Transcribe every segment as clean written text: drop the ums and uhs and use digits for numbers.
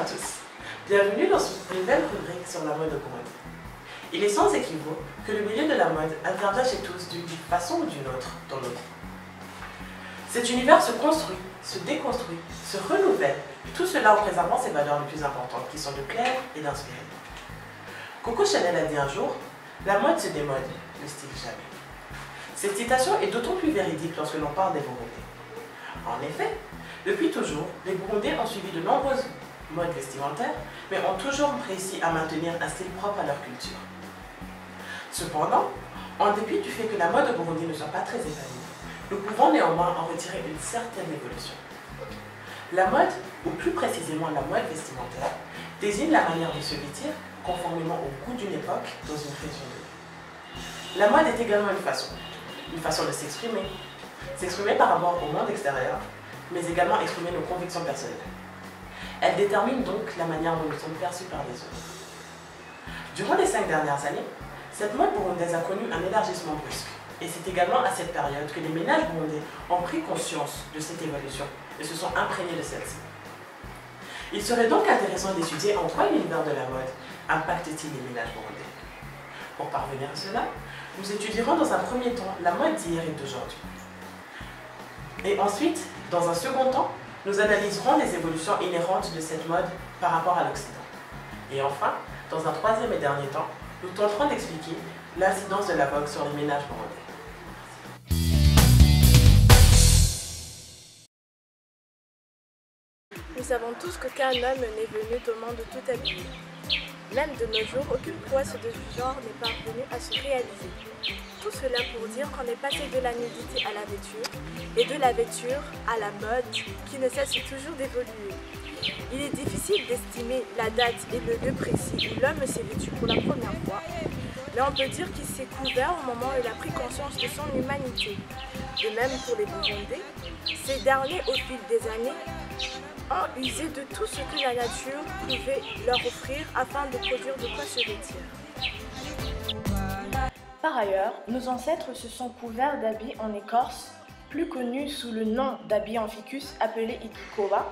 à tous, bienvenue dans cette nouvelle rubrique sur la mode au Burundi. Il est sans équivoque que le milieu de la mode intervient chez tous d'une façon ou d'une autre dans notre vie. Cet univers se construit, se déconstruit, se renouvelle, tout cela en préservant ses valeurs les plus importantes qui sont de plaire et d'inspirer. Coco Chanel a dit un jour, la mode se démode, le style jamais. Cette citation est d'autant plus véridique lorsque l'on parle des Burundais. En effet, depuis toujours, les Burundais ont suivi de nombreuses modes vestimentaires, mais ont toujours réussi à maintenir un style propre à leur culture. Cependant, en dépit du fait que la mode au Burundi ne soit pas très épanouie, nous pouvons néanmoins en retirer une certaine évolution. La mode, ou plus précisément la mode vestimentaire, désigne la manière de se vêtir conformément au goût d'une époque dans une région de vie. La mode est également une façon de s'exprimer par rapport au monde extérieur, mais également exprimer nos convictions personnelles. Elle détermine donc la manière dont nous sommes perçus par les autres. Durant les 5 dernières années, cette mode burundaise a connu un élargissement brusque. Et c'est également à cette période que les ménages burundais ont pris conscience de cette évolution et se sont imprégnés de celle-ci. Il serait donc intéressant d'étudier en quoi l'univers de la mode impacte-t-il les ménages burundais. Pour parvenir à cela, nous étudierons dans un premier temps la mode d'hier et d'aujourd'hui. Et ensuite, dans un second temps, nous analyserons les évolutions inhérentes de cette mode par rapport à l'Occident. Et enfin, dans un troisième et dernier temps, nous tenterons d'expliquer l'incidence de la vogue sur les ménages burundais. Nous savons tous qu'aucun homme n'est venu au monde tout habillé. Même de nos jours, aucune prouesse de ce genre n'est parvenue à se réaliser. Tout cela pour dire qu'on est passé de la nudité à la vêture, et de la vêture à la mode qui ne cesse toujours d'évoluer. Il est difficile d'estimer la date et le lieu précis où l'homme s'est vêtu pour la première fois, mais on peut dire qu'il s'est couvert au moment où il a pris conscience de son humanité. De même pour les Burundais, ces derniers, au fil des années, ont usé de tout ce que la nature pouvait leur offrir afin de produire de quoi se vêtir. Par ailleurs, nos ancêtres se sont couverts d'habits en écorce, plus connus sous le nom d'habits en ficus appelés igikoba,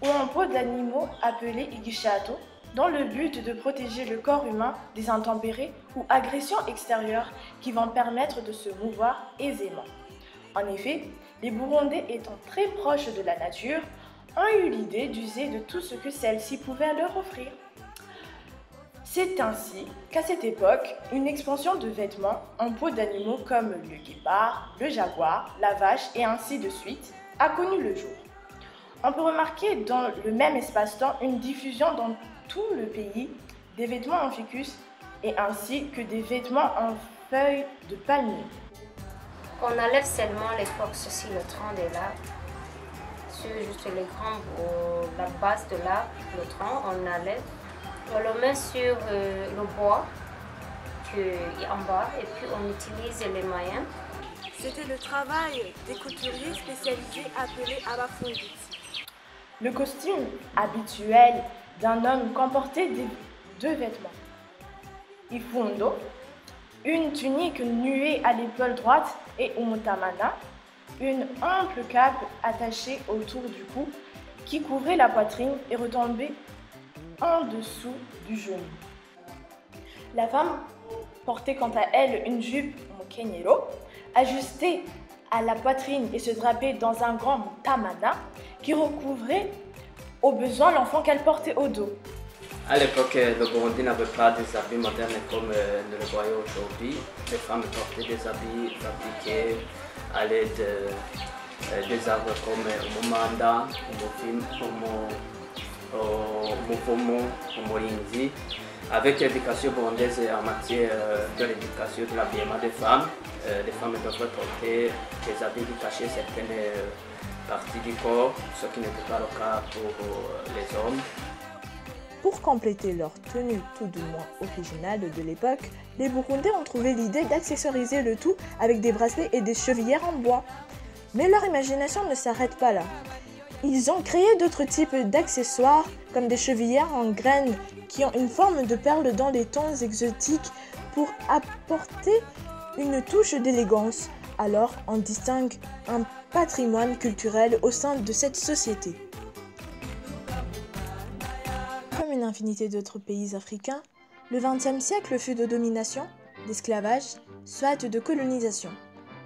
ou en peau d'animaux appelés igishato, dans le but de protéger le corps humain des intempéries ou agressions extérieures qui vont permettre de se mouvoir aisément. En effet, les Burundais étant très proches de la nature, ont eu l'idée d'user de tout ce que celle-ci pouvait leur offrir. C'est ainsi qu'à cette époque, une expansion de vêtements en peau d'animaux comme le guépard, le jaguar, la vache et ainsi de suite a connu le jour. On peut remarquer dans le même espace-temps une diffusion dans tout le pays des vêtements en ficus et ainsi que des vêtements en feuilles de palmier. On enlève seulement l'écorce sur le tronc de l'arbre. Sur juste les grands, la base de l'arbre, le tronc, on enlève. On le met sur le bois qui est en bas et puis on utilise les moyens. C'était le travail des couturiers spécialisés appelés abafundis. Le costume habituel d'un homme comportait deux vêtements. Ifundo, une tunique nuée à l'épaule droite et umutamana, une ample cape attachée autour du cou qui couvrait la poitrine et retombait en dessous du genou. La femme portait quant à elle une jupe mokenyero ajustée à la poitrine et se drapait dans un grand mutamana qui recouvrait au besoin l'enfant qu'elle portait au dos. À l'époque, le Burundi n'avait pas des habits modernes comme nous le voyons aujourd'hui. Les femmes portaient des habits fabriqués à l'aide des arbres comme Umumanda, Umufumu, Umurinzi, avec l'éducation burundaise en matière de l'éducation de l'habillement des femmes. Les femmes doivent porter des habits qui cachaient certaines parties du corps, ce qui n'était pas le cas pour les hommes. Pour compléter leur tenue tout du moins originale de l'époque, les Burundais ont trouvé l'idée d'accessoriser le tout avec des bracelets et des chevillères en bois. Mais leur imagination ne s'arrête pas là. Ils ont créé d'autres types d'accessoires comme des chevillères en graines qui ont une forme de perle dans les tons exotiques pour apporter une touche d'élégance. Alors on distingue un patrimoine culturel au sein de cette société. infinité d'autres pays africains, le XXe siècle fut de domination, d'esclavage, soit de colonisation.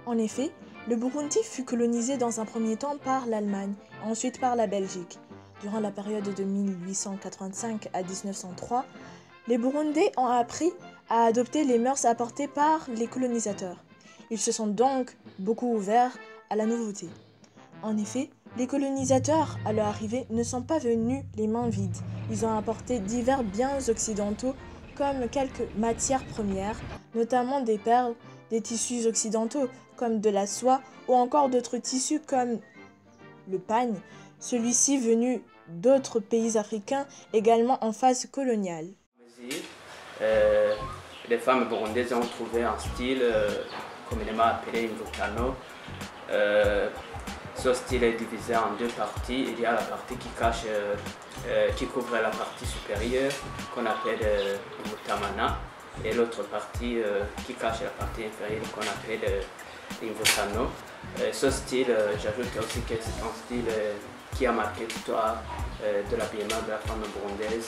En effet, le Burundi fut colonisé dans un premier temps par l'Allemagne, ensuite par la Belgique. Durant la période de 1885 à 1903, les Burundais ont appris à adopter les mœurs apportées par les colonisateurs. Ils se sont donc beaucoup ouverts à la nouveauté. En effet, les colonisateurs, à leur arrivée, ne sont pas venus les mains vides. Ils ont apporté divers biens occidentaux comme quelques matières premières, notamment des perles, des tissus occidentaux comme de la soie ou encore d'autres tissus comme le pagne, celui-ci venu d'autres pays africains également en phase coloniale. Les femmes burundaises ont trouvé un style communément appelé Imvutano. Ce style est divisé en deux parties. Il y a la partie qui couvre la partie supérieure qu'on appelle Mutamana et l'autre partie qui cache la partie inférieure qu'on appelle Imvutano. Ce style, j'ajoute aussi que c'est un style qui a marqué l'histoire de l'habillement de la femme burundaise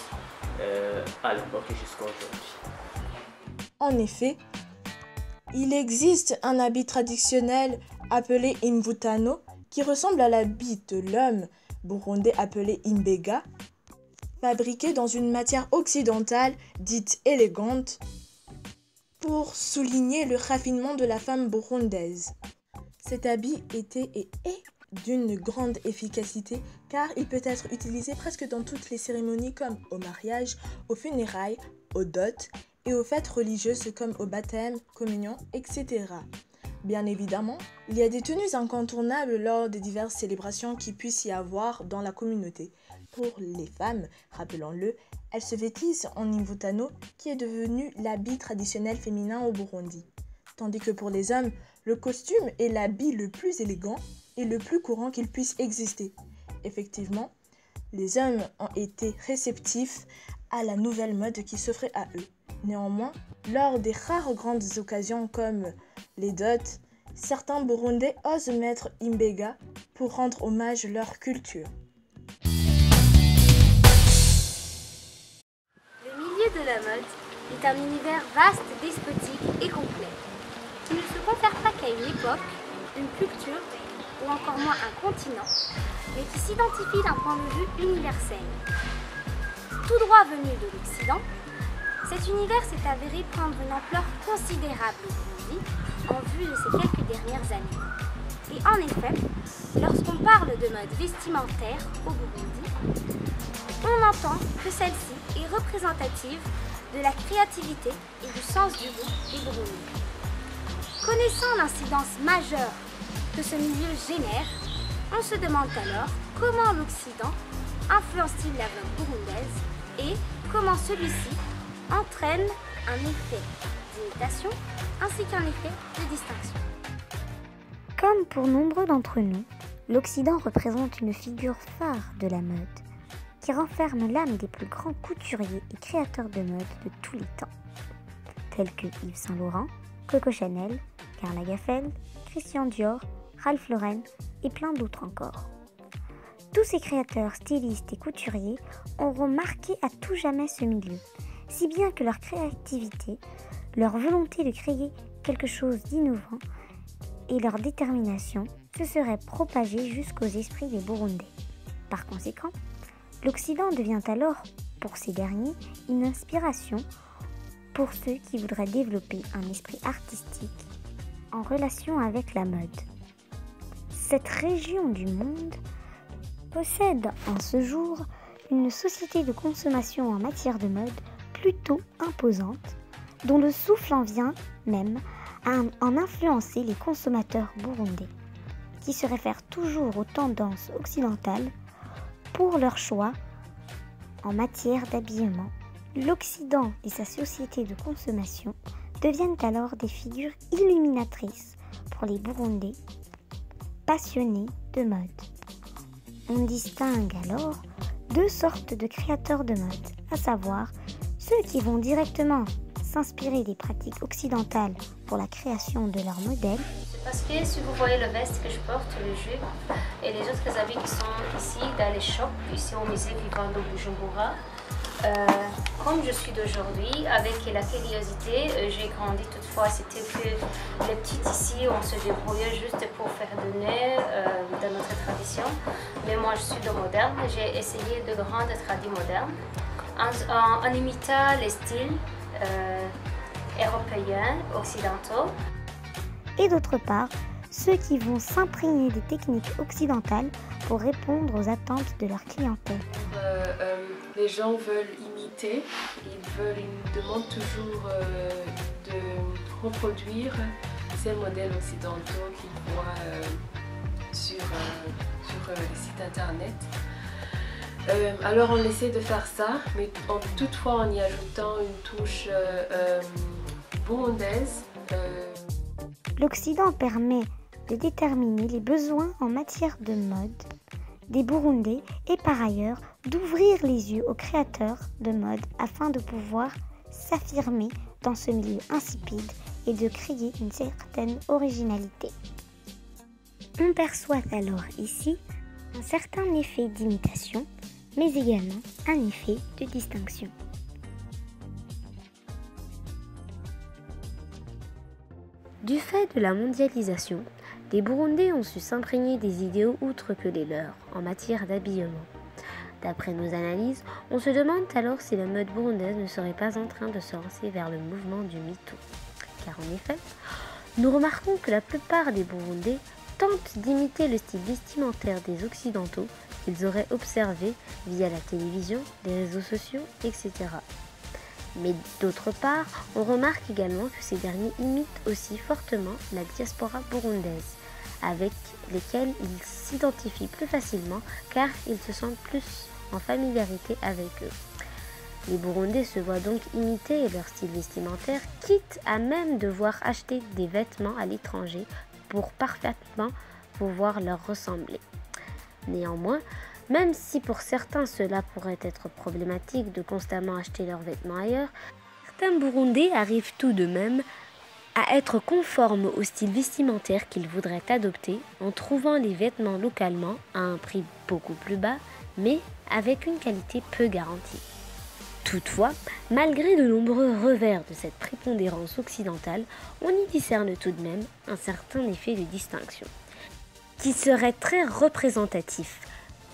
à l'époque jusqu'à aujourd'hui. En effet, il existe un habit traditionnel appelé Imvutano qui ressemble à l'habit de l'homme burundais appelé Imbega, fabriqué dans une matière occidentale dite élégante pour souligner le raffinement de la femme burundaise. Cet habit était et est d'une grande efficacité car il peut être utilisé presque dans toutes les cérémonies comme au mariage, aux funérailles, aux dots et aux fêtes religieuses comme au baptême, communion, etc. Bien évidemment, il y a des tenues incontournables lors des diverses célébrations qui puissent y avoir dans la communauté. Pour les femmes, rappelons-le, elles se vêtissent en Imvutano qui est devenu l'habit traditionnel féminin au Burundi. Tandis que pour les hommes, le costume est l'habit le plus élégant et le plus courant qu'il puisse exister. Effectivement, les hommes ont été réceptifs à la nouvelle mode qui s'offrait à eux. Néanmoins, lors des rares grandes occasions comme les dots, certains Burundais osent mettre Imbega pour rendre hommage à leur culture. Le milieu de la mode est un univers vaste, despotique et complet, qui ne se confère pas qu'à une époque, une culture ou encore moins un continent, mais qui s'identifie d'un point de vue universel. Tout droit venu de l'Occident, cet univers s'est avéré prendre une ampleur considérable au Burundi en vue de ces quelques dernières années. Et en effet, lorsqu'on parle de mode vestimentaire au Burundi, on entend que celle-ci est représentative de la créativité et du sens du goût des Burundais. Connaissant l'incidence majeure que ce milieu génère, on se demande alors comment l'Occident influence-t-il la mode burundaise et comment celui-ci entraîne un effet d'imitation ainsi qu'un effet de distinction. Comme pour nombreux d'entre nous, l'Occident représente une figure phare de la mode, qui renferme l'âme des plus grands couturiers et créateurs de mode de tous les temps, tels que Yves Saint Laurent, Coco Chanel, Karl Lagerfeld, Christian Dior, Ralph Lauren et plein d'autres encore. Tous ces créateurs, stylistes et couturiers auront marqué à tout jamais ce milieu, si bien que leur créativité, leur volonté de créer quelque chose d'innovant et leur détermination se seraient propagées jusqu'aux esprits des Burundais. Par conséquent, l'Occident devient alors, pour ces derniers, une inspiration pour ceux qui voudraient développer un esprit artistique en relation avec la mode. Cette région du monde possède en ce jour une société de consommation en matière de mode plutôt imposante, dont le souffle en vient même à en influencer les consommateurs burundais, qui se réfèrent toujours aux tendances occidentales pour leur choix en matière d'habillement. L'Occident et sa société de consommation deviennent alors des figures illuminatrices pour les Burundais passionnés de mode. On distingue alors deux sortes de créateurs de mode, à savoir ceux qui vont directement s'inspirer des pratiques occidentales pour la création de leurs modèles. Parce que si vous voyez le veste que je porte, le jupe et les autres habits qui sont ici dans les shops, ici au musée vivant de Bujumbura, Comme je suis d'aujourd'hui, avec la curiosité, j'ai grandi toutefois. C'était que les petites ici, on se débrouillait juste pour faire de nez dans notre tradition. Mais moi, je suis de moderne. J'ai essayé de grandes traditions modernes en imitant les styles européens, occidentaux. Et d'autre part, ceux qui vont s'imprégner des techniques occidentales pour répondre aux attentes de leur clientèle. Les gens veulent imiter, ils demandent toujours de reproduire ces modèles occidentaux qu'ils voient sur les sites internet. Alors on essaie de faire ça, mais toutefois en y ajoutant une touche burundaise. L'Occident permet de déterminer les besoins en matière de mode des Burundais et par ailleurs d'ouvrir les yeux aux créateurs de mode afin de pouvoir s'affirmer dans ce milieu insipide et de créer une certaine originalité. On perçoit alors ici un certain effet d'imitation, mais également un effet de distinction. Du fait de la mondialisation, les Burundais ont su s'imprégner des idéaux outre que les leurs en matière d'habillement. D'après nos analyses, on se demande alors si la mode burundaise ne serait pas en train de se lancer vers le mouvement du MeToo. Car en effet, nous remarquons que la plupart des Burundais tentent d'imiter le style vestimentaire des Occidentaux qu'ils auraient observé via la télévision, les réseaux sociaux, etc. Mais d'autre part, on remarque également que ces derniers imitent aussi fortement la diaspora burundaise, avec lesquels ils s'identifient plus facilement car ils se sentent plus en familiarité avec eux. Les Burundais se voient donc imiter leur style vestimentaire, quitte à même devoir acheter des vêtements à l'étranger pour parfaitement pouvoir leur ressembler. Néanmoins, même si pour certains cela pourrait être problématique de constamment acheter leurs vêtements ailleurs, certains Burundais arrivent tout de même à être conformes au style vestimentaire qu'ils voudraient adopter en trouvant les vêtements localement à un prix beaucoup plus bas, mais avec une qualité peu garantie. Toutefois, malgré de nombreux revers de cette prépondérance occidentale, on y discerne tout de même un certain effet de distinction, qui serait très représentatif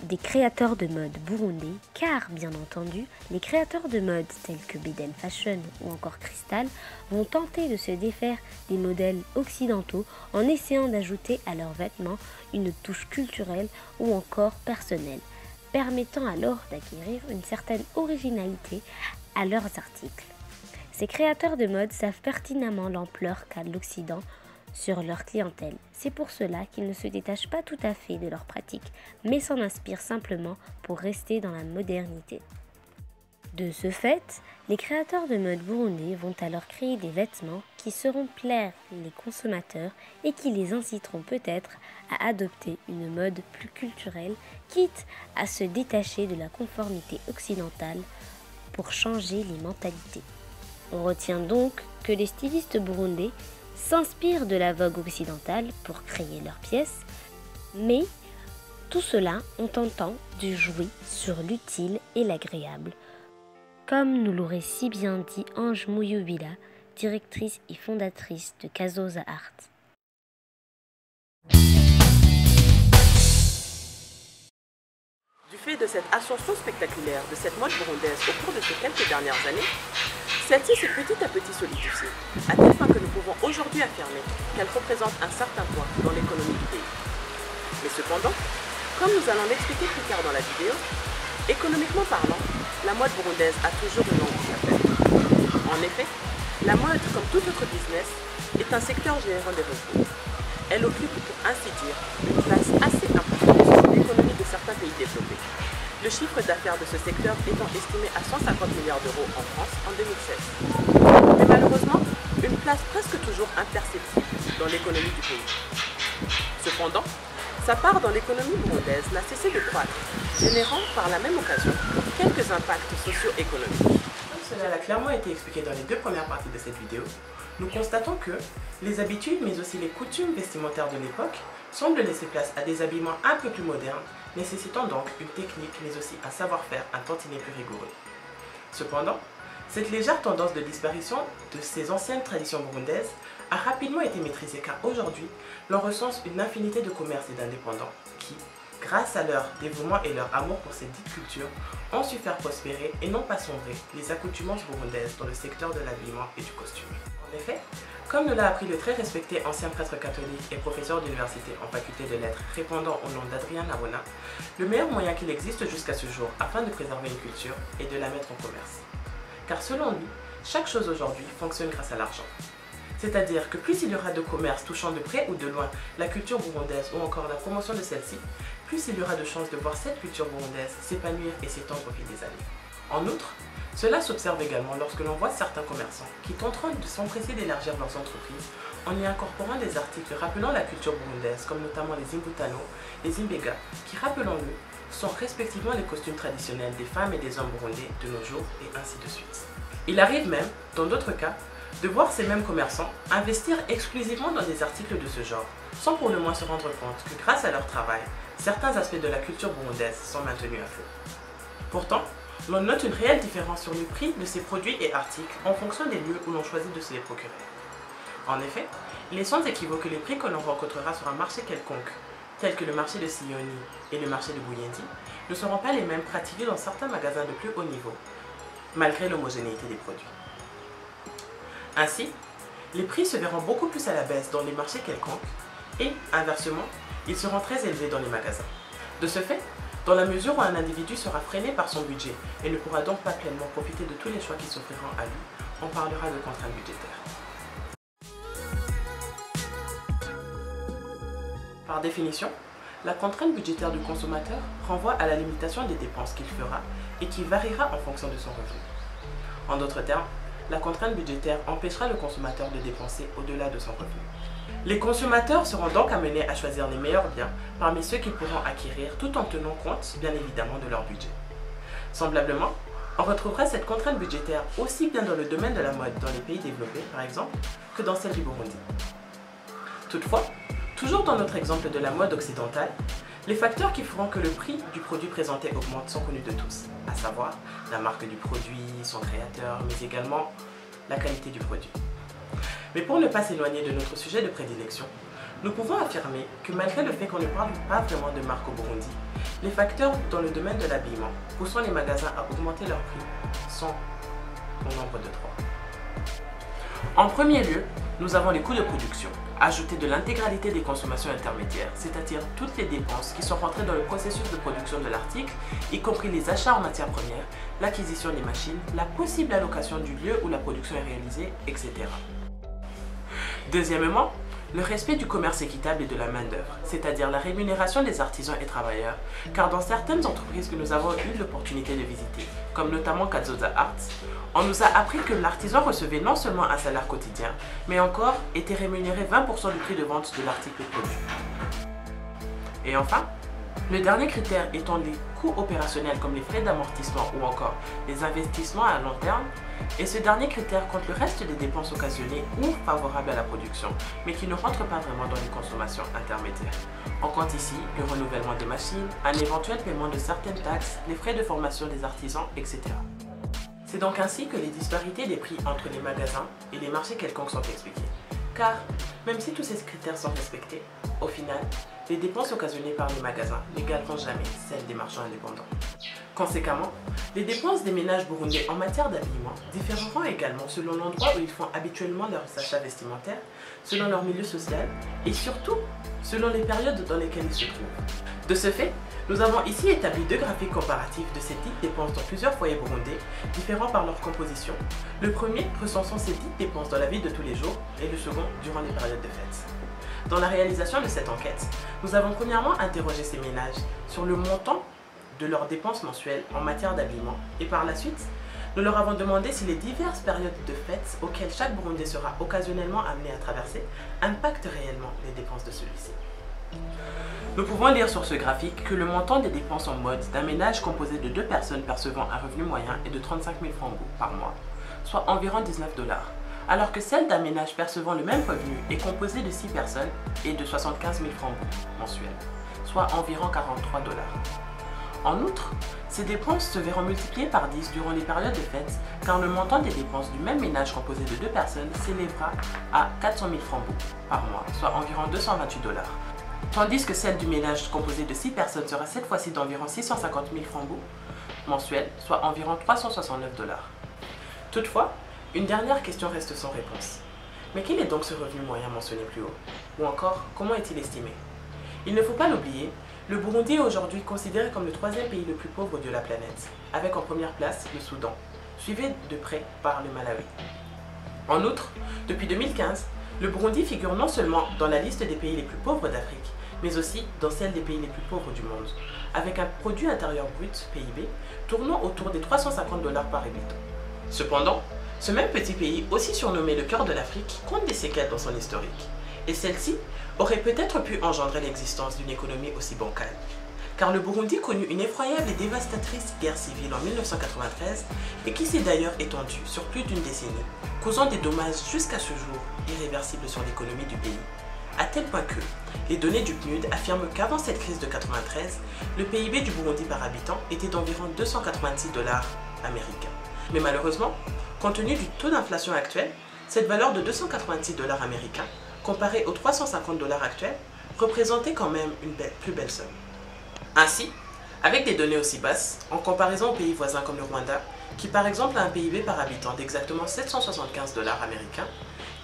des créateurs de mode burundais, car bien entendu, les créateurs de mode tels que Bedel Fashion ou encore Crystal vont tenter de se défaire des modèles occidentaux en essayant d'ajouter à leurs vêtements une touche culturelle ou encore personnelle, permettant alors d'acquérir une certaine originalité à leurs articles. Ces créateurs de mode savent pertinemment l'ampleur qu'a l'Occident sur leur clientèle. C'est pour cela qu'ils ne se détachent pas tout à fait de leurs pratiques, mais s'en inspirent simplement pour rester dans la modernité. De ce fait, les créateurs de mode burundais vont alors créer des vêtements qui sauront plaire les consommateurs et qui les inciteront peut-être à adopter une mode plus culturelle, quitte à se détacher de la conformité occidentale pour changer les mentalités. On retient donc que les stylistes burundais s'inspirent de la vogue occidentale pour créer leurs pièces, mais tout cela en tentant de jouer sur l'utile et l'agréable, comme nous l'aurait si bien dit Ange Muyubila, directrice et fondatrice de Kazosa Art. Du fait de cette ascension spectaculaire de cette mode burundaise au cours de ces quelques dernières années, celle-ci s'est petit à petit solidifiée, à tel point que nous pouvons aujourd'hui affirmer qu'elle représente un certain poids dans l'économie du pays. Mais cependant, comme nous allons l'expliquer plus tard dans la vidéo, économiquement parlant, la mode burundaise a toujours une longue carrière. En effet, la mode, comme tout autre business, est un secteur générant des revenus. Elle occupe, pour ainsi dire, une place assez importante dans l'économie de certains pays développés. Le chiffre d'affaires de ce secteur étant estimé à 150 milliards d'euros en France en 2016. Mais malheureusement, une place presque toujours imperceptible dans l'économie du pays. Cependant, sa part dans l'économie burundaise n'a cessé de croître, générant par la même occasion quelques impacts socio-économiques. Comme cela a clairement été expliqué dans les deux premières parties de cette vidéo, nous constatons que les habitudes mais aussi les coutumes vestimentaires de l'époque semblent laisser place à des habillements un peu plus modernes, nécessitant donc une technique mais aussi un savoir-faire un tantinet plus rigoureux. Cependant, cette légère tendance de disparition de ces anciennes traditions burundaises a rapidement été maîtrisée car aujourd'hui, l'on recense une infinité de commerces et d'indépendants qui, grâce à leur dévouement et leur amour pour cette dite culture, ont su faire prospérer et non pas sombrer les accoutumances burundaises dans le secteur de l'habillement et du costume. En effet, comme nous l'a appris le très respecté ancien prêtre catholique et professeur d'université en faculté de lettres répondant au nom d'Adrien Narona, le meilleur moyen qu'il existe jusqu'à ce jour afin de préserver une culture est de la mettre en commerce. Car selon lui, chaque chose aujourd'hui fonctionne grâce à l'argent. C'est-à-dire que plus il y aura de commerce touchant de près ou de loin la culture burundaise ou encore la promotion de celle-ci, plus il y aura de chances de voir cette culture burundaise s'épanouir et s'étendre au fil des années. En outre, cela s'observe également lorsque l'on voit certains commerçants qui tenteront de s'empresser d'élargir leurs entreprises en y incorporant des articles rappelant la culture burundaise, comme notamment les imbutano, les imbega, qui, rappelons-le, sont respectivement les costumes traditionnels des femmes et des hommes burundais de nos jours, et ainsi de suite. Il arrive même, dans d'autres cas, de voir ces mêmes commerçants investir exclusivement dans des articles de ce genre, sans pour le moins se rendre compte que grâce à leur travail, certains aspects de la culture burundaise sont maintenus à flot. Pourtant, l'on note une réelle différence sur le prix de ces produits et articles en fonction des lieux où l'on choisit de se les procurer. En effet, il est sans équivoque que les prix que l'on rencontrera sur un marché quelconque, tel que le marché de Sioni et le marché de Buyendi, ne seront pas les mêmes pratiqués dans certains magasins de plus haut niveau, malgré l'homogénéité des produits. Ainsi, les prix se verront beaucoup plus à la baisse dans les marchés quelconques et, inversement, ils seront très élevés dans les magasins. De ce fait, dans la mesure où un individu sera freiné par son budget et ne pourra donc pas pleinement profiter de tous les choix qui s'offriront à lui, on parlera de contraintes budgétaires. Par définition, la contrainte budgétaire du consommateur renvoie à la limitation des dépenses qu'il fera et qui variera en fonction de son revenu. En d'autres termes, la contrainte budgétaire empêchera le consommateur de dépenser au-delà de son revenu. Les consommateurs seront donc amenés à choisir les meilleurs biens parmi ceux qu'ils pourront acquérir tout en tenant compte, bien évidemment, de leur budget. Semblablement, on retrouvera cette contrainte budgétaire aussi bien dans le domaine de la mode dans les pays développés, par exemple, que dans celle du Burundi. Toutefois, toujours dans notre exemple de la mode occidentale, les facteurs qui feront que le prix du produit présenté augmente sont connus de tous, à savoir la marque du produit, son créateur, mais également la qualité du produit. Mais pour ne pas s'éloigner de notre sujet de prédilection, nous pouvons affirmer que malgré le fait qu'on ne parle pas vraiment de marque au Burundi, les facteurs dans le domaine de l'habillement poussant les magasins à augmenter leurs prix sont au nombre de 3. En premier lieu, nous avons les coûts de production, ajoutés de l'intégralité des consommations intermédiaires, c'est-à-dire toutes les dépenses qui sont rentrées dans le processus de production de l'article, y compris les achats en matières premières, l'acquisition des machines, la possible allocation du lieu où la production est réalisée, etc. Deuxièmement, le respect du commerce équitable et de la main-d'œuvre, c'est-à-dire la rémunération des artisans et travailleurs, car dans certaines entreprises que nous avons eu l'opportunité de visiter, comme notamment Kazoza Arts, on nous a appris que l'artisan recevait non seulement un salaire quotidien, mais encore était rémunéré 20% du prix de vente de l'article produit. Et enfin, le dernier critère étant les coûts opérationnels comme les frais d'amortissement ou encore les investissements à long terme, et ce dernier critère compte le reste des dépenses occasionnées ou favorables à la production, mais qui ne rentrent pas vraiment dans les consommations intermédiaires. On compte ici le renouvellement des machines, un éventuel paiement de certaines taxes, les frais de formation des artisans, etc. C'est donc ainsi que les disparités des prix entre les magasins et les marchés quelconques sont expliquées. Car, même si tous ces critères sont respectés, au final, les dépenses occasionnées par les magasins n'égaleront jamais celles des marchands indépendants. Conséquemment, les dépenses des ménages burundais en matière d'habillement différeront également selon l'endroit où ils font habituellement leurs achats vestimentaires, selon leur milieu social et surtout selon les périodes dans lesquelles ils se trouvent. De ce fait, nous avons ici établi 2 graphiques comparatifs de ces dites dépenses dans plusieurs foyers burundais, différents par leur composition. Le premier recensant ces dites dépenses dans la vie de tous les jours et le second durant les périodes de fête. Dans la réalisation de cette enquête, nous avons premièrement interrogé ces ménages sur le montant de leurs dépenses mensuelles en matière d'habillement et par la suite, nous leur avons demandé si les diverses périodes de fêtes auxquelles chaque Burundais sera occasionnellement amené à traverser impactent réellement les dépenses de celui-ci. Nous pouvons lire sur ce graphique que le montant des dépenses en mode d'un ménage composé de 2 personnes percevant un revenu moyen est de 35 000 francs par mois, soit environ 19 $, alors que celle d'un ménage percevant le même revenu est composée de 6 personnes et de 75 000 francs mensuels, soit environ 43 $. En outre, ces dépenses se verront multipliées par 10 durant les périodes de fête, car le montant des dépenses du même ménage composé de 2 personnes s'élèvera à 400 000 francs par mois, soit environ 228 $. Tandis que celle du ménage composé de 6 personnes sera cette fois-ci d'environ 650 000 francs mensuels, soit environ 369 $. Toutefois, une dernière question reste sans réponse. Mais quel est donc ce revenu moyen mentionné plus haut? Ou encore, comment est-il estimé? Il ne faut pas l'oublier, le Burundi est aujourd'hui considéré comme le 3e pays le plus pauvre de la planète, avec en première place le Soudan, suivi de près par le Malawi. En outre, depuis 2015, le Burundi figure non seulement dans la liste des pays les plus pauvres d'Afrique, mais aussi dans celle des pays les plus pauvres du monde, avec un produit intérieur brut, PIB, tournant autour des 350 $ par habitant. Cependant, ce même petit pays, aussi surnommé le cœur de l'Afrique, compte des séquelles dans son historique, et celle-ci aurait peut-être pu engendrer l'existence d'une économie aussi bancale. Car le Burundi connut une effroyable et dévastatrice guerre civile en 1993 et qui s'est d'ailleurs étendue sur plus d'une décennie, causant des dommages jusqu'à ce jour irréversibles sur l'économie du pays. À tel point que les données du PNUD affirment qu'avant cette crise de 1993, le PIB du Burundi par habitant était d'environ 286 $ américains. Mais malheureusement, compte tenu du taux d'inflation actuel, cette valeur de 286 $ américains, comparée aux 350 $ actuels, représentait quand même une plus belle somme. Ainsi, avec des données aussi basses, en comparaison aux pays voisins comme le Rwanda, qui par exemple a un PIB par habitant d'exactement 775 $ américains,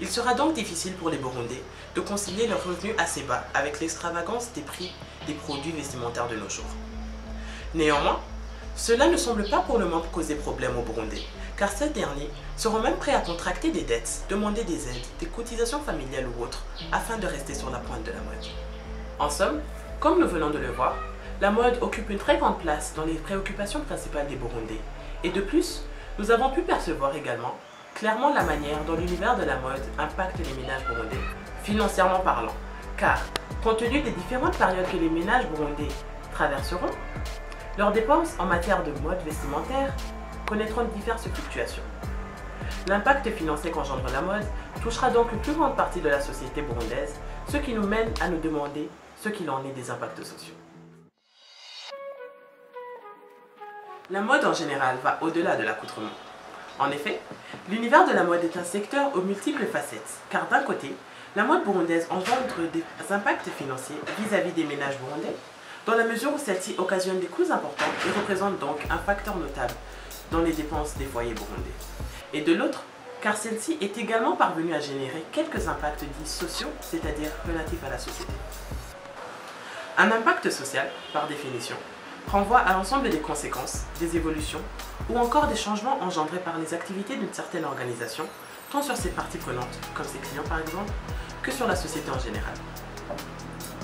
il sera donc difficile pour les Burundais de concilier leurs revenus assez bas avec l'extravagance des prix des produits vestimentaires de nos jours. Néanmoins, cela ne semble pas pour le moment causer problème aux Burundais, car ces derniers seront même prêts à contracter des dettes, demander des aides, des cotisations familiales ou autres, afin de rester sur la pointe de la mode. En somme, comme nous venons de le voir, la mode occupe une très grande place dans les préoccupations principales des Burundais. Et de plus, nous avons pu percevoir également clairement la manière dont l'univers de la mode impacte les ménages burundais, financièrement parlant. Car, compte tenu des différentes périodes que les ménages burundais traverseront, leurs dépenses en matière de mode vestimentaire connaîtront diverses fluctuations. L'impact financier qu'engendre la mode touchera donc une plus grande partie de la société burundaise, ce qui nous mène à nous demander ce qu'il en est des impacts sociaux. La mode en général va au-delà de l'accoutrement. En effet, l'univers de la mode est un secteur aux multiples facettes, car d'un côté, la mode burundaise engendre des impacts financiers vis-à-vis des ménages burundais, dans la mesure où celle-ci occasionne des coûts importants et représente donc un facteur notable dans les dépenses des foyers burundais. Et de l'autre, car celle-ci est également parvenue à générer quelques impacts dits sociaux, c'est-à-dire relatifs à la société. Un impact social, par définition, renvoie à l'ensemble des conséquences, des évolutions ou encore des changements engendrés par les activités d'une certaine organisation, tant sur ses parties prenantes, comme ses clients par exemple, que sur la société en général.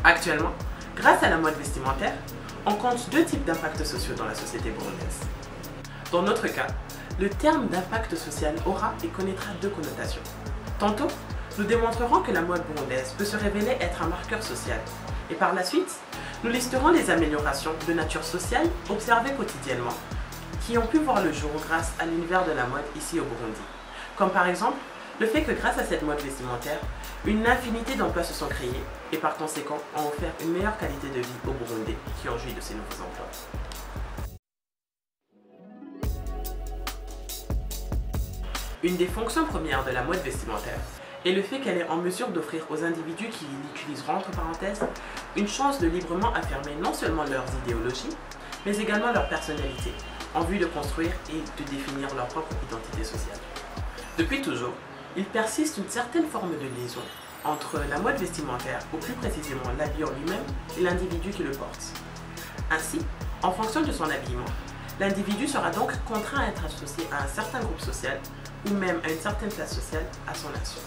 Actuellement, grâce à la mode vestimentaire, on compte deux types d'impacts sociaux dans la société burundaise. Dans notre cas, le terme d'impact social aura et connaîtra deux connotations. Tantôt, nous démontrerons que la mode burundaise peut se révéler être un marqueur social, et par la suite, nous listerons les améliorations de nature sociale observées quotidiennement, qui ont pu voir le jour grâce à l'univers de la mode ici au Burundi. Comme par exemple, le fait que grâce à cette mode vestimentaire, une infinité d'emplois se sont créés et par conséquent ont offert une meilleure qualité de vie aux Burundais qui ont joui de ces nouveaux emplois. Une des fonctions premières de la mode vestimentaire est le fait qu'elle est en mesure d'offrir aux individus qui l'utiliseront, entre parenthèses, une chance de librement affirmer non seulement leurs idéologies, mais également leur personnalité, en vue de construire et de définir leur propre identité sociale. Depuis toujours, il persiste une certaine forme de liaison entre la mode vestimentaire, ou plus précisément l'habit en lui-même, et l'individu qui le porte. Ainsi, en fonction de son habillement, l'individu sera donc contraint à être associé à un certain groupe social, ou même à une certaine classe sociale à son insu.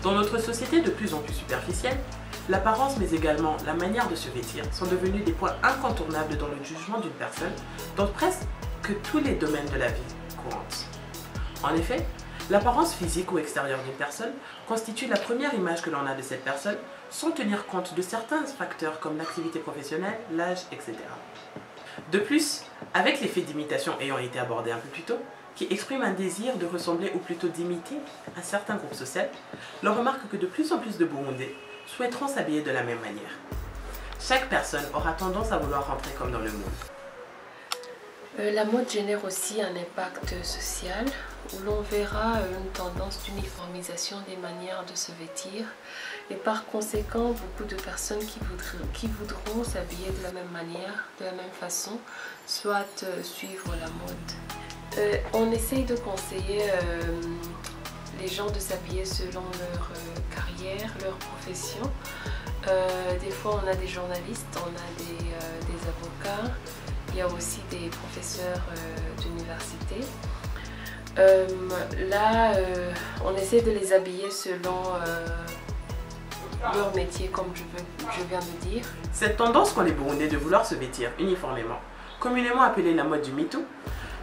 Dans notre société de plus en plus superficielle, l'apparence mais également la manière de se vêtir sont devenus des points incontournables dans le jugement d'une personne dans presque tous les domaines de la vie courante. En effet, l'apparence physique ou extérieure d'une personne constitue la première image que l'on a de cette personne sans tenir compte de certains facteurs comme l'activité professionnelle, l'âge, etc. De plus, avec l'effet d'imitation ayant été abordé un peu plus tôt, qui exprime un désir de ressembler ou plutôt d'imiter un certain groupe social, l'on remarque que de plus en plus de Burundais souhaiteront s'habiller de la même manière. Chaque personne aura tendance à vouloir rentrer comme dans le moule. La mode génère aussi un impact social où l'on verra une tendance d'uniformisation des manières de se vêtir et par conséquent beaucoup de personnes qui voudront s'habiller de la même manière, de la même façon, soit suivre la mode. On essaye de conseiller les gens de s'habiller selon leur carrière, leur profession. Des fois on a des journalistes, on a des avocats, il y a aussi des professeurs d'université. On essaie de les habiller selon leur métier, comme je viens de dire. Cette tendance qu'ont les Burundais de vouloir se vêtir uniformément, communément appelée la mode du MeToo,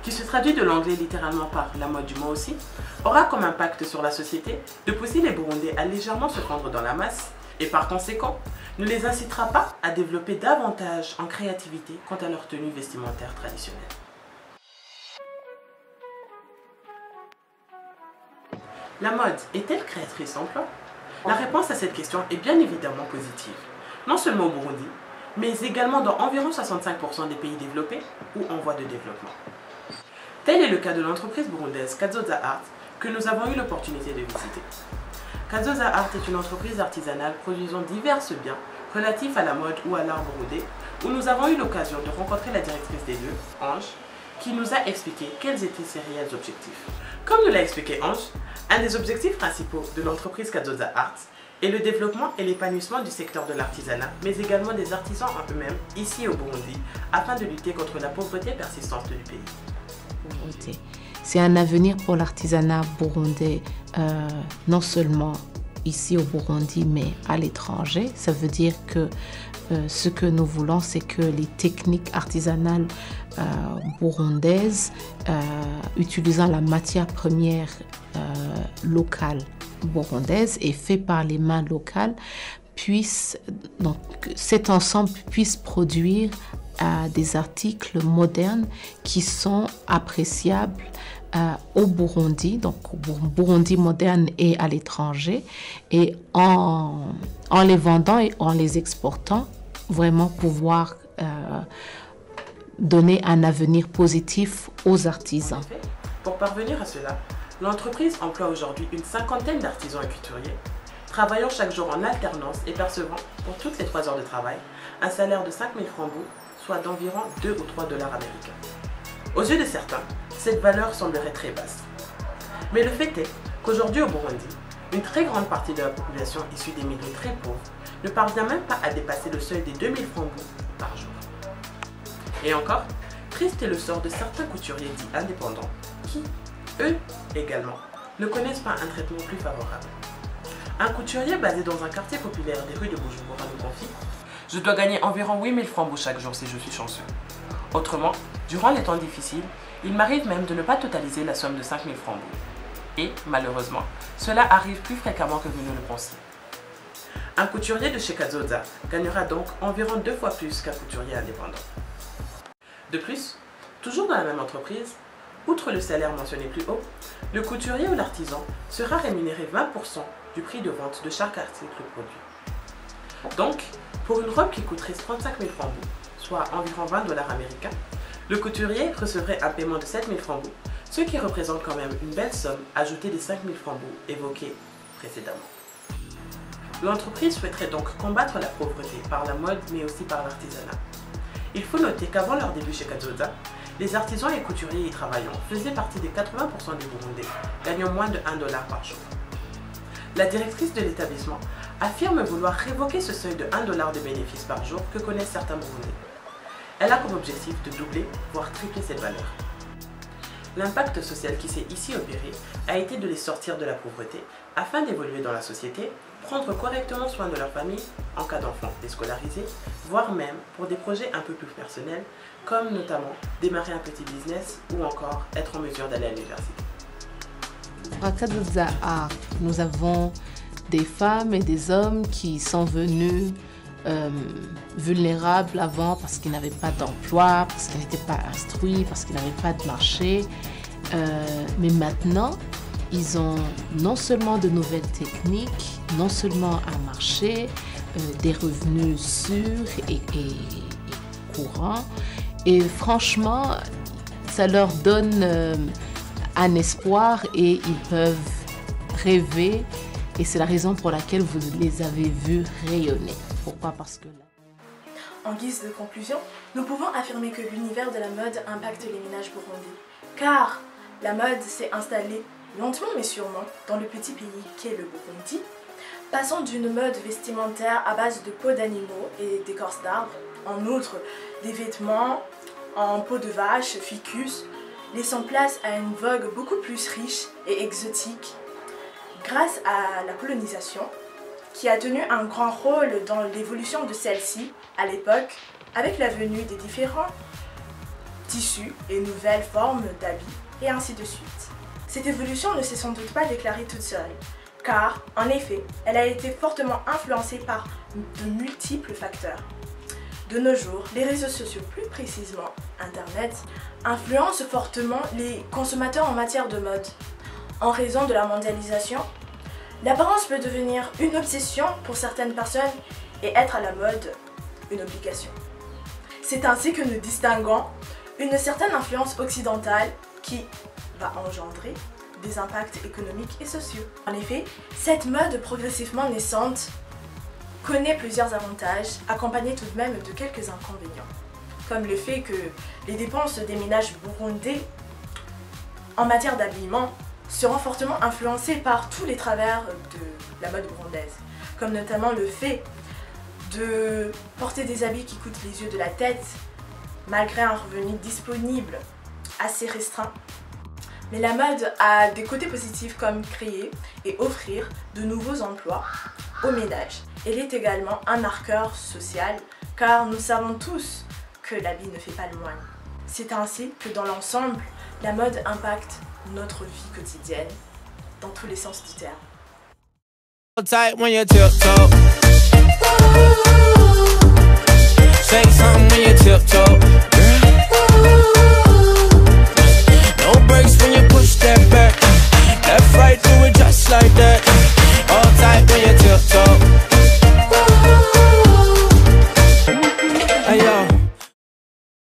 qui se traduit de l'anglais littéralement par la mode du moi aussi, aura comme impact sur la société de pousser les Burundais à légèrement se fondre dans la masse et par conséquent ne les incitera pas à développer davantage en créativité quant à leur tenue vestimentaire traditionnelle. La mode est-elle créatrice d'emploi? La réponse à cette question est bien évidemment positive, non seulement au Burundi, mais également dans environ 65% des pays développés ou en voie de développement. Tel est le cas de l'entreprise burundaise Kazoza Art que nous avons eu l'opportunité de visiter. Kazoza Art est une entreprise artisanale produisant divers biens relatifs à la mode ou à l'art burundais, où nous avons eu l'occasion de rencontrer la directrice des lieux, Ange, qui nous a expliqué quels étaient ses réels objectifs. Comme nous l'a expliqué Ange, un des objectifs principaux de l'entreprise Kazoza Art est le développement et l'épanouissement du secteur de l'artisanat, mais également des artisans en eux-mêmes, ici au Burundi, afin de lutter contre la pauvreté persistante du pays. C'est un avenir pour l'artisanat burundais, non seulement ici au Burundi, mais à l'étranger. Ça veut dire que ce que nous voulons, c'est que les techniques artisanales burundaises, utilisant la matière première locale burundaise et fait par les mains locales, cet ensemble puisse produire des articles modernes qui sont appréciables au Burundi, donc au Burundi moderne et à l'étranger, et en les vendant et en les exportant, vraiment pouvoir donner un avenir positif aux artisans. En effet, pour parvenir à cela, l'entreprise emploie aujourd'hui une 50aine d'artisans et couturiers, travaillant chaque jour en alternance et percevant, pour toutes les 3 heures de travail, un salaire de 5 000 francs, soit d'environ 2 ou 3 dollars américains. Aux yeux de certains, cette valeur semblerait très basse. Mais le fait est qu'aujourd'hui au Burundi, une très grande partie de la population issue des milieux très pauvres ne parvient même pas à dépasser le seuil des 2 000 francs par jour. Et encore, triste est le sort de certains couturiers dits indépendants qui, eux également, ne connaissent pas un traitement plus favorable. Un couturier basé dans un quartier populaire des rues de Bujumbura nous confie: je dois gagner environ 8 000 francs chaque jour si je suis chanceux. Autrement, durant les temps difficiles, il m'arrive même de ne pas totaliser la somme de 5 000 francs. Et, malheureusement, cela arrive plus fréquemment que vous ne le pensiez. Un couturier de chez Kazoza gagnera donc environ 2 fois plus qu'un couturier indépendant. De plus, toujours dans la même entreprise, outre le salaire mentionné plus haut, le couturier ou l'artisan sera rémunéré 20% du prix de vente de chaque article produit. Donc, pour une robe qui coûterait 35 000 francs, soit environ 20 dollars américains, le couturier recevrait un paiement de 7 000 francs, ce qui représente quand même une belle somme ajoutée des 5 000 francs évoqués précédemment. L'entreprise souhaiterait donc combattre la pauvreté par la mode mais aussi par l'artisanat. Il faut noter qu'avant leur début chez Kazoza, les artisans et couturiers y travaillant faisaient partie des 80% des Burundais, gagnant moins de 1 dollar par jour. La directrice de l'établissement affirme vouloir révoquer ce seuil de 1 dollar de bénéfices par jour que connaissent certains Burundais. Elle a comme objectif de doubler, voire tripler cette valeur. L'impact social qui s'est ici opéré a été de les sortir de la pauvreté afin d'évoluer dans la société, prendre correctement soin de leur famille en cas d'enfants déscolarisés, voire même pour des projets un peu plus personnels, comme notamment démarrer un petit business ou encore être en mesure d'aller à l'université. À Kazoza Art, nous avons des femmes et des hommes qui sont venus vulnérables avant parce qu'ils n'avaient pas d'emploi, parce qu'ils n'étaient pas instruits, parce qu'ils n'avaient pas de marché. Mais maintenant, ils ont non seulement de nouvelles techniques, non seulement un marché, des revenus sûrs et courants. Et franchement, ça leur donne un espoir et ils peuvent rêver. Et c'est la raison pour laquelle vous les avez vus rayonner. Pourquoi? Parce que là... En guise de conclusion, nous pouvons affirmer que l'univers de la mode impacte les ménages burundais. Car la mode s'est installée lentement mais sûrement dans le petit pays qu'est le Burundi, passant d'une mode vestimentaire à base de peau d'animaux et d'écorce d'arbres, en outre des vêtements en peau de vache, ficus, laissant place à une vogue beaucoup plus riche et exotique grâce à la colonisation, qui a tenu un grand rôle dans l'évolution de celle-ci à l'époque, avec la venue des différents tissus et nouvelles formes d'habits, et ainsi de suite. Cette évolution ne s'est sans doute pas déclarée toute seule, car, en effet, elle a été fortement influencée par de multiples facteurs. De nos jours, les réseaux sociaux, plus précisément Internet, influencent fortement les consommateurs en matière de mode. En raison de la mondialisation, l'apparence peut devenir une obsession pour certaines personnes et être à la mode une obligation. C'est ainsi que nous distinguons une certaine influence occidentale qui va engendrer des impacts économiques et sociaux. En effet, cette mode progressivement naissante connaît plusieurs avantages, accompagnés tout de même de quelques inconvénients, comme le fait que les dépenses des ménages burundais en matière d'habillement seront fortement influencées par tous les travers de la mode burundaise, comme notamment le fait de porter des habits qui coûtent les yeux de la tête, malgré un revenu disponible assez restreint. Mais la mode a des côtés positifs comme créer et offrir de nouveaux emplois aux ménages. Elle est également un marqueur social, car nous savons tous que l'habit ne fait pas le moine. C'est ainsi que dans l'ensemble, la mode impacte notre vie quotidienne, dans tous les sens du terme. No breaks when you push that back. Left, right, do it just like that.